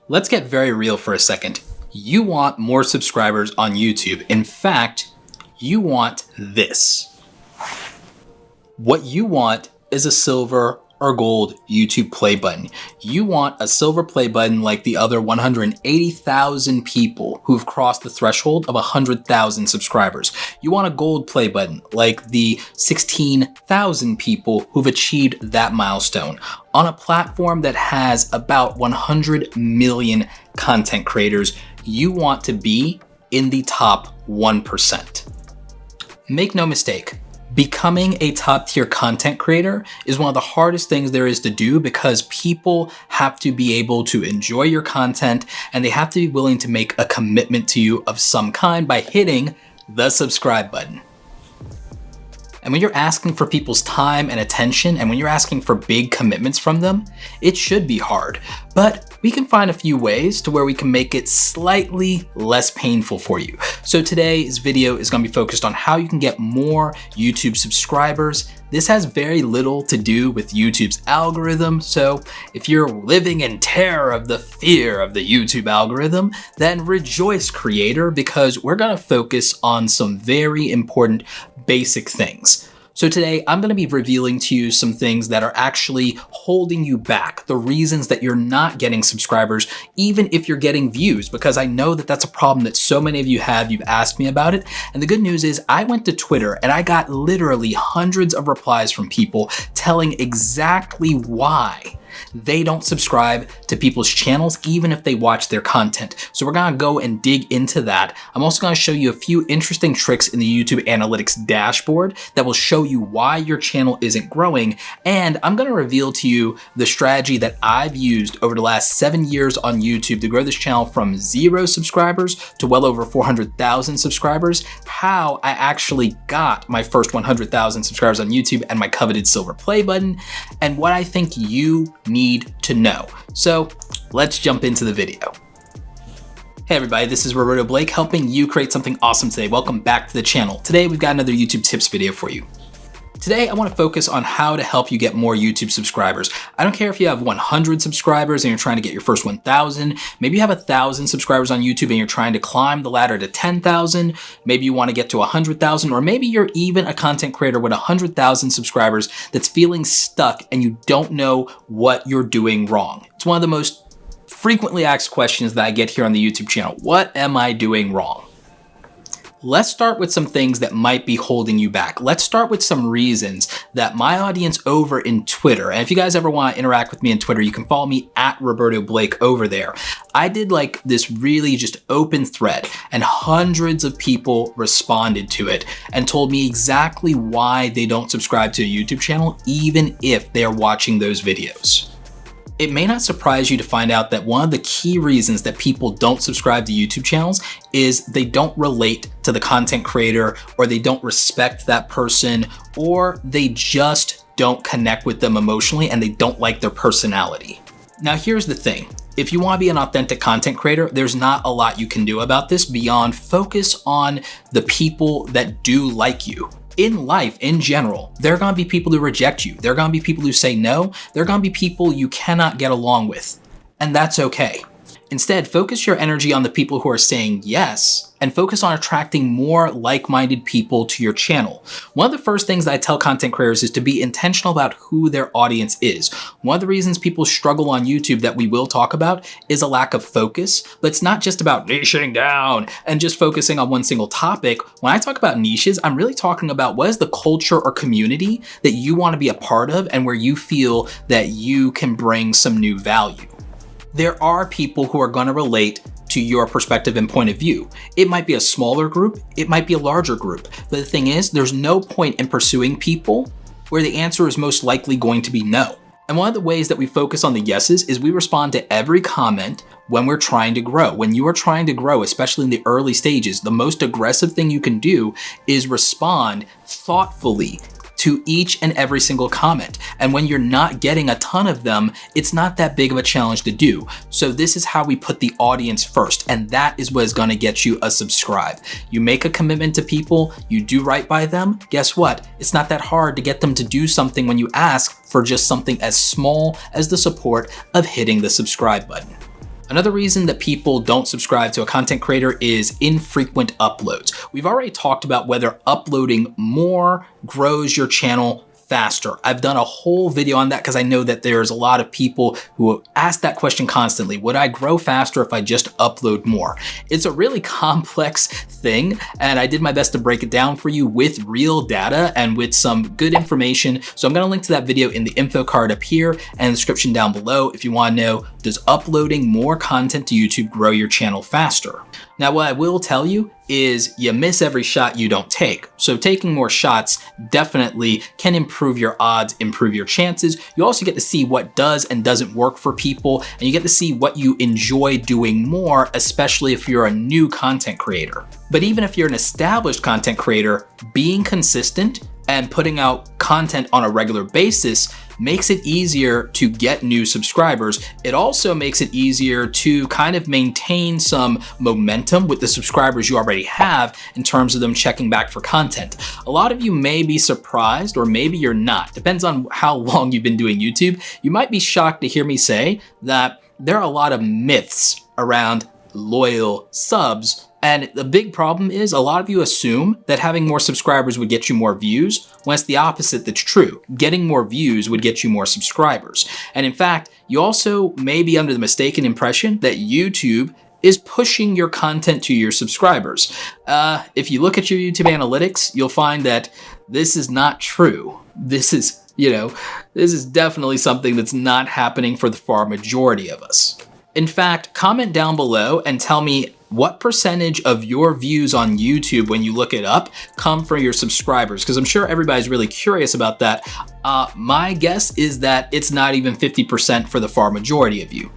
Let's get very real for a second. You want more subscribers on YouTube. In fact, you want this. What you want is a silver or gold YouTube play button. You want a silver play button like the other 180,000 people who've crossed the threshold of 100,000 subscribers. You want a gold play button like the 16,000 people who've achieved that milestone on a platform that has about 100 million content creators. You want to be in the top 1%. Make no mistake. Becoming a top tier content creator is one of the hardest things there is to do because people have to be able to enjoy your content and they have to be willing to make a commitment to you of some kind by hitting the subscribe button. And when you're asking for people's time and attention, and when you're asking for big commitments from them, it should be hard. But we can find a few ways to where we can make it slightly less painful for you. So today's video is going to be focused on how you can get more YouTube subscribers. This has very little to do with YouTube's algorithm. So if you're living in terror of the fear of the YouTube algorithm, then rejoice, creator, because we're going to focus on some very important basic things. So today I'm going to be revealing to you some things that are actually holding you back, the reasons that you're not getting subscribers, even if you're getting views, because I know that that's a problem that so many of you have. You've asked me about it. And the good news is I went to Twitter and I got literally hundreds of replies from people telling exactly why they don't subscribe to people's channels, even if they watch their content. So we're gonna go and dig into that. I'm also gonna show you a few interesting tricks in the YouTube Analytics dashboard that will show you why your channel isn't growing. And I'm gonna reveal to you the strategy that I've used over the last 7 years on YouTube to grow this channel from 0 subscribers to well over 400,000 subscribers, how I actually got my first 100,000 subscribers on YouTube and my coveted silver play button, and what I think you need to know. So let's jump into the video. Hey everybody, this is Roberto Blake helping you create something awesome today. Welcome back to the channel. Today we've got another YouTube tips video for you. Today I want to focus on how to help you get more YouTube subscribers. I don't care if you have 100 subscribers and you're trying to get your first 1,000. Maybe you have 1,000 subscribers on YouTube and you're trying to climb the ladder to 10,000. Maybe you want to get to 100,000, or maybe you're even a content creator with 100,000 subscribers that's feeling stuck and you don't know what you're doing wrong. It's one of the most frequently asked questions that I get here on the YouTube channel. What am I doing wrong? Let's start with some things that might be holding you back. Let's start with some reasons that my audience over in Twitter, and if you guys ever want to interact with me on Twitter, you can follow me at Roberto Blake over there. I did like this really just open thread and hundreds of people responded to it and told me exactly why they don't subscribe to a YouTube channel, even if they're watching those videos. It may not surprise you to find out that one of the key reasons that people don't subscribe to YouTube channels is they don't relate to the content creator, or they don't respect that person, or they just don't connect with them emotionally and they don't like their personality. Now here's the thing. If you want to be an authentic content creator, there's not a lot you can do about this beyond focus on the people that do like you. In life, in general, there are going to be people who reject you. There are going to be people who say no. There are going to be people you cannot get along with. And that's okay. Instead, focus your energy on the people who are saying yes, and focus on attracting more like-minded people to your channel. One of the first things that I tell content creators is to be intentional about who their audience is. One of the reasons people struggle on YouTube that we will talk about is a lack of focus, but it's not just about niching down and just focusing on one single topic. When I talk about niches, I'm really talking about what is the culture or community that you want to be a part of and where you feel that you can bring some new value. There are people who are going to relate to your perspective and point of view. It might be a smaller group, it might be a larger group, but the thing is, there's no point in pursuing people where the answer is most likely going to be no. And one of the ways that we focus on the yeses is we respond to every comment when we're trying to grow. When you are trying to grow, especially in the early stages, the most aggressive thing you can do is respond thoughtfully to each and every single comment. And when you're not getting a ton of them, it's not that big of a challenge to do. So this is how we put the audience first, and that is what is going to get you a subscribe. You make a commitment to people, you do right by them. Guess what? It's not that hard to get them to do something when you ask for just something as small as the support of hitting the subscribe button. Another reason that people don't subscribe to a content creator is infrequent uploads. We've already talked about whether uploading more grows your channel faster. I've done a whole video on that because I know that there's a lot of people who ask that question constantly. Would I grow faster if I just upload more? It's a really complex thing, and I did my best to break it down for you with real data and with some good information. So I'm going to link to that video in the info card up here and the description down below if you want to know, does uploading more content to YouTube grow your channel faster? Now, what I will tell you is you miss every shot you don't take. So taking more shots definitely can improve your odds, improve your chances. You also get to see what does and doesn't work for people, and you get to see what you enjoy doing more, especially if you're a new content creator. But even if you're an established content creator, being consistent and putting out content on a regular basis makes it easier to get new subscribers. It also makes it easier to kind of maintain some momentum with the subscribers you already have in terms of them checking back for content. A lot of you may be surprised, or maybe you're not. Depends on how long you've been doing YouTube. You might be shocked to hear me say that there are a lot of myths around loyal subs. And the big problem is a lot of you assume that having more subscribers would get you more views, when it's the opposite that's true. Getting more views would get you more subscribers. And in fact, you also may be under the mistaken impression that YouTube is pushing your content to your subscribers. If you look at your YouTube analytics, you'll find that this is not true. This is definitely something that's not happening for the far majority of us. In fact, comment down below and tell me what percentage of your views on YouTube when you look it up come from your subscribers, because I'm sure everybody's really curious about that. My guess is that it's not even 50% for the far majority of you.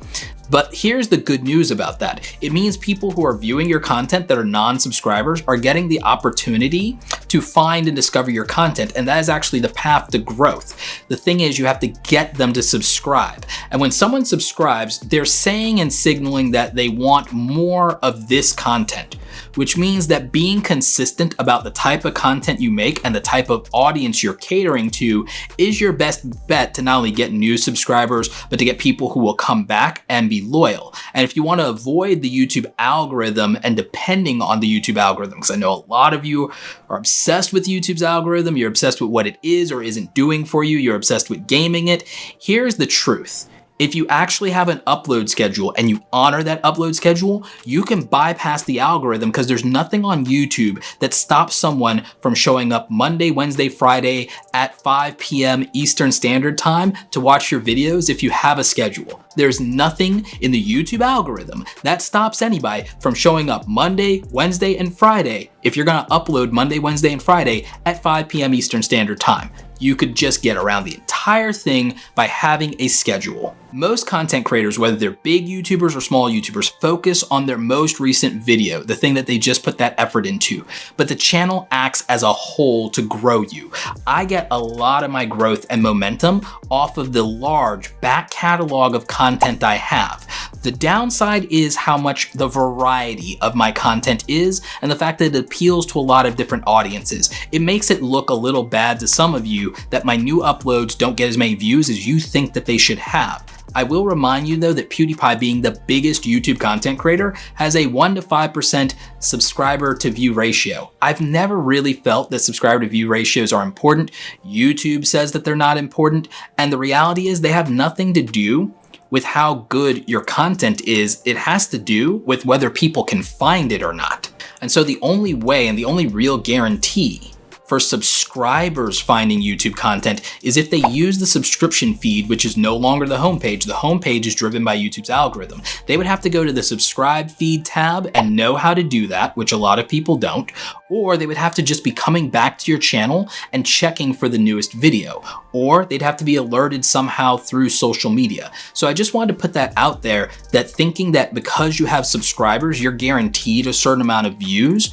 But here's the good news about that. It means people who are viewing your content that are non-subscribers are getting the opportunity to find and discover your content, and that is actually the path to growth. The thing is, you have to get them to subscribe. And when someone subscribes, they're saying and signaling that they want more of this content, which means that being consistent about the type of content you make and the type of audience you're catering to is your best bet to not only get new subscribers, but to get people who will come back and be loyal. And if you want to avoid the YouTube algorithm and depending on the YouTube algorithm, because I know a lot of you are obsessed with YouTube's algorithm, you're obsessed with what it is or isn't doing for you, you're obsessed with gaming it. Here's the truth. If you actually have an upload schedule and you honor that upload schedule, you can bypass the algorithm, because there's nothing on YouTube that stops someone from showing up Monday, Wednesday, Friday at 5 p.m. Eastern Standard Time to watch your videos if you have a schedule. There's nothing in the YouTube algorithm that stops anybody from showing up Monday, Wednesday, and Friday if you're gonna upload Monday, Wednesday, and Friday at 5 p.m. Eastern Standard Time. You could just get around the entire thing by having a schedule. Most content creators, whether they're big YouTubers or small YouTubers, focus on their most recent video, the thing that they just put that effort into. But the channel acts as a whole to grow you. I get a lot of my growth and momentum off of the large back catalog of content I have. The downside is how much the variety of my content is, and the fact that it appeals to a lot of different audiences. It makes it look a little bad to some of you that my new uploads don't get as many views as you think that they should have. I will remind you though that PewDiePie, being the biggest YouTube content creator, has a 1 to 5% subscriber to view ratio. I've never really felt that subscriber to view ratios are important. YouTube says that they're not important, and the reality is they have nothing to do with how good your content is. It has to do with whether people can find it or not. And so the only way and the only real guarantee for subscribers finding YouTube content is if they use the subscription feed, which is no longer the homepage. The homepage is driven by YouTube's algorithm. They would have to go to the subscribe feed tab and know how to do that, which a lot of people don't, or they would have to just be coming back to your channel and checking for the newest video, or they'd have to be alerted somehow through social media. So I just wanted to put that out there, that thinking that because you have subscribers, you're guaranteed a certain amount of views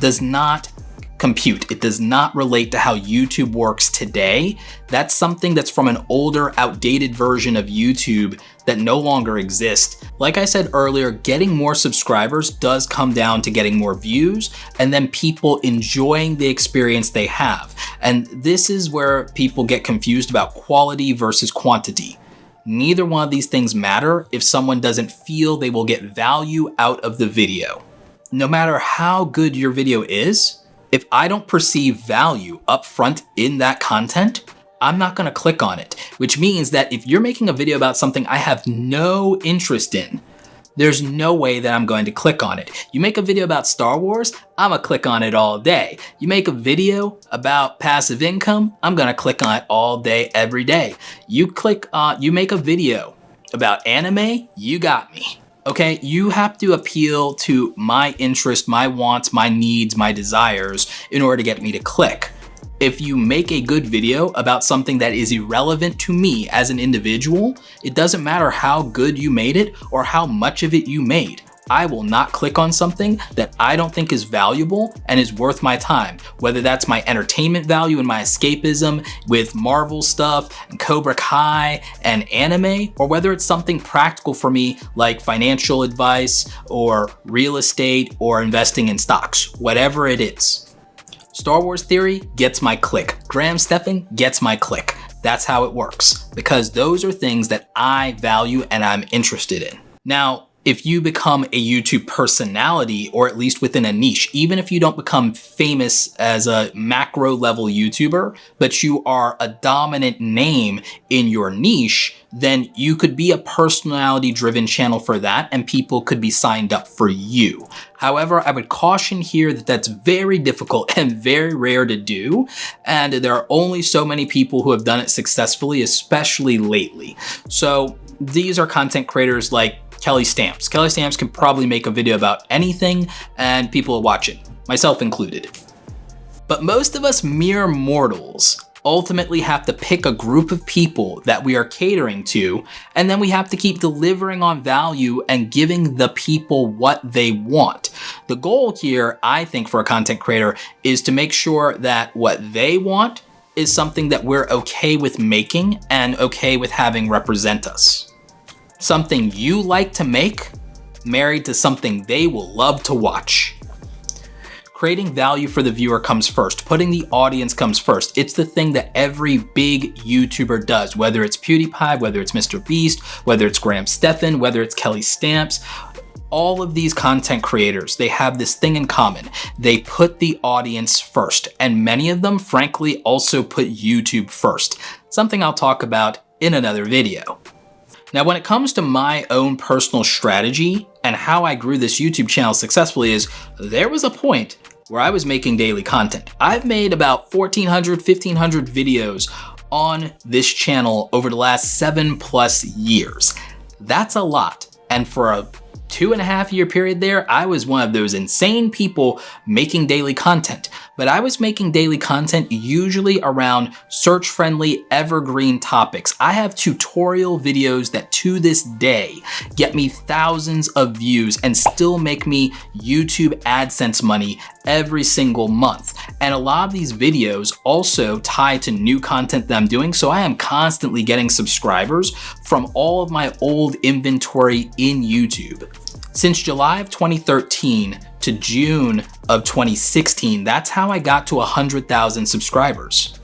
does not compute. It does not relate to how YouTube works today. That's something that's from an older, outdated version of YouTube that no longer exists. Like I said earlier, getting more subscribers does come down to getting more views and then people enjoying the experience they have. And this is where people get confused about quality versus quantity. neither one of these things matter if someone doesn't feel they will get value out of the video. No matter how good your video is, if I don't perceive value up front in that content, I'm not gonna click on it, which means that if you're making a video about something I have no interest in, there's no way that I'm going to click on it. You make a video about Star Wars, I'm gonna click on it all day. You make a video about passive income, I'm gonna click on it all day, every day. You make a video about anime, you got me. Okay, you have to appeal to my interest, my wants, my needs, my desires in order to get me to click. If you make a good video about something that is irrelevant to me as an individual, it doesn't matter how good you made it or how much of it you made. I will not click on something that I don't think is valuable and is worth my time, whether that's my entertainment value and my escapism with Marvel stuff and Cobra Kai and anime, or whether it's something practical for me like financial advice or real estate or investing in stocks, whatever it is. Star Wars Theory gets my click. Graham Stephan gets my click. That's how it works, because those are things that I value and I'm interested in. Now, if you become a YouTube personality, or at least within a niche, even if you don't become famous as a macro level YouTuber, but you are a dominant name in your niche, then you could be a personality driven channel for that and people could be signed up for you. However, I would caution here that that's very difficult and very rare to do. And there are only so many people who have done it successfully, especially lately. So these are content creators like Kelly Stamps. Kelly Stamps can probably make a video about anything and people will watch it, myself included. But most of us mere mortals ultimately have to pick a group of people that we are catering to, and then we have to keep delivering on value and giving the people what they want. The goal here, I think, for a content creator is to make sure that what they want is something that we're okay with making and okay with having represent us. Something you like to make, married to something they will love to watch. Creating value for the viewer comes first. Putting the audience comes first. It's the thing that every big YouTuber does, whether it's PewDiePie, whether it's Mr. Beast, whether it's Graham Stephan, whether it's Kelly Stamps. All of these content creators, they have this thing in common. They put the audience first, and many of them, frankly, also put YouTube first. Something I'll talk about in another video. Now, when it comes to my own personal strategy and how I grew this YouTube channel successfully is, there was a point where I was making daily content. I've made about 1,400, 1,500 videos on this channel over the last 7+ years. That's a lot. And for a 2.5 year period there, I was one of those insane people making daily content. But I was making daily content usually around search-friendly, evergreen topics. I have tutorial videos that to this day get me thousands of views and still make me YouTube AdSense money every single month. And a lot of these videos also tie to new content that I'm doing, so I am constantly getting subscribers from all of my old inventory in YouTube. Since July of 2013 to June of 2016, that's how I got to 100,000 subscribers.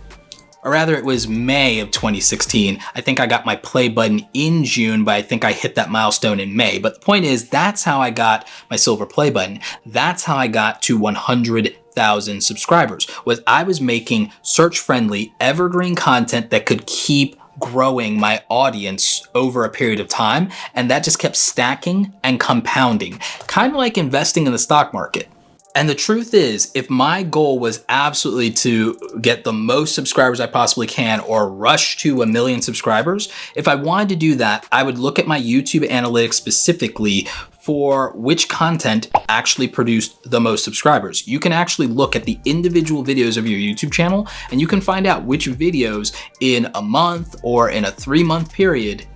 Or rather, it was May of 2016. I think I got my play button in June, but I think I hit that milestone in May. But the point is, that's how I got my silver play button. That's how I got to 100,000 subscribers, was I was making search-friendly, evergreen content that could keep growing my audience over a period of time, and that just kept stacking and compounding, kind of like investing in the stock market. And the truth is, if my goal was absolutely to get the most subscribers I possibly can or rush to 1 million subscribers, if I wanted to do that, I would look at my YouTube analytics specifically for which content actually produced the most subscribers. You can actually look at the individual videos of your YouTube channel and you can find out which videos in a month or in a 3-month period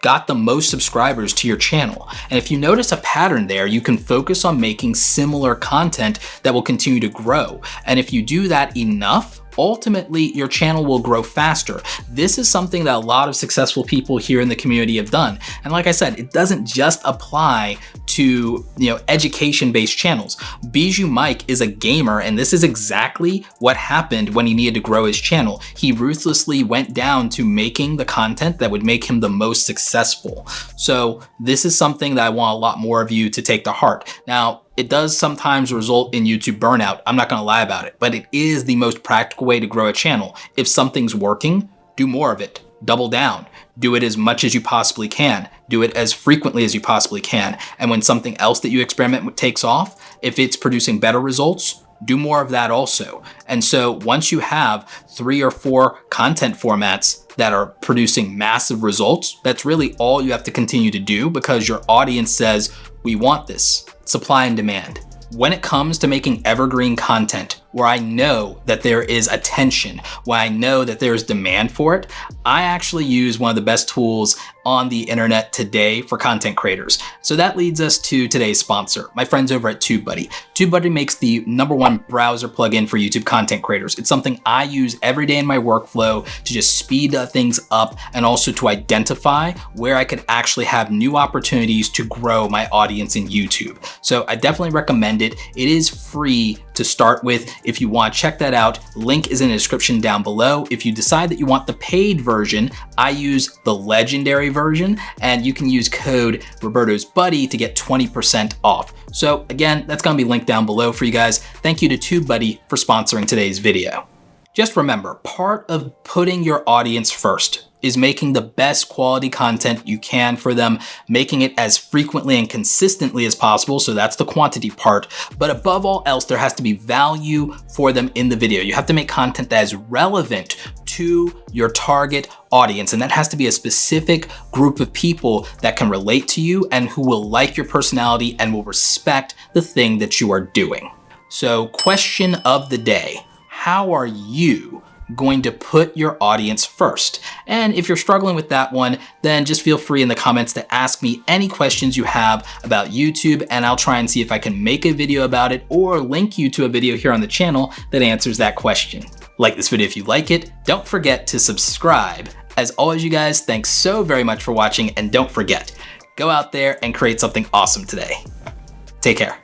got the most subscribers to your channel. And if you notice a pattern there, you can focus on making similar content that will continue to grow. And if you do that enough, ultimately your channel will grow faster. This is something that a lot of successful people here in the community have done. And like I said, it doesn't just apply to education-based channels. Bijou Mike is a gamer, and this is exactly what happened when he needed to grow his channel. He ruthlessly went down to making the content that would make him the most successful. So this is something that I want a lot more of you to take to heart. Now, it does sometimes result in YouTube burnout. I'm not gonna lie about it, but it is the most practical way to grow a channel. If something's working, do more of it. Double down. Do it as much as you possibly can. Do it as frequently as you possibly can. And when something else that you experiment with takes off, if it's producing better results, do more of that also. And so once you have 3 or 4 content formats that are producing massive results, that's really all you have to continue to do, because your audience says, we want this. Supply and demand. When it comes to making evergreen content, where I know that there is attention, where I know that there is demand for it, I actually use one of the best tools on the internet today for content creators. So that leads us to today's sponsor, my friends over at TubeBuddy. TubeBuddy makes the #1 browser plugin for YouTube content creators. It's something I use every day in my workflow to just speed things up, and also to identify where I could actually have new opportunities to grow my audience in YouTube. So I definitely recommend it. It is free to start with. If you want to check that out, link is in the description down below. If you decide that you want the paid version, I use the legendary version, and you can use code Roberto's Buddy to get 20% off. So again, that's going to be linked down below for you guys. Thank you to TubeBuddy for sponsoring today's video. Just remember, part of putting your audience first is making the best quality content you can for them, making it as frequently and consistently as possible. So that's the quantity part. But above all else, there has to be value for them in the video. You have to make content that is relevant to your target audience. And that has to be a specific group of people that can relate to you and who will like your personality and will respect the thing that you are doing. So question of the day: how are you going to put your audience first? And if you're struggling with that one, then just feel free in the comments to ask me any questions you have about YouTube, and I'll try and see if I can make a video about it or link you to a video here on the channel that answers that question. Like this video if you like it. Don't forget to subscribe. As always, you guys, thanks so very much for watching, and don't forget, go out there and create something awesome today. Take care.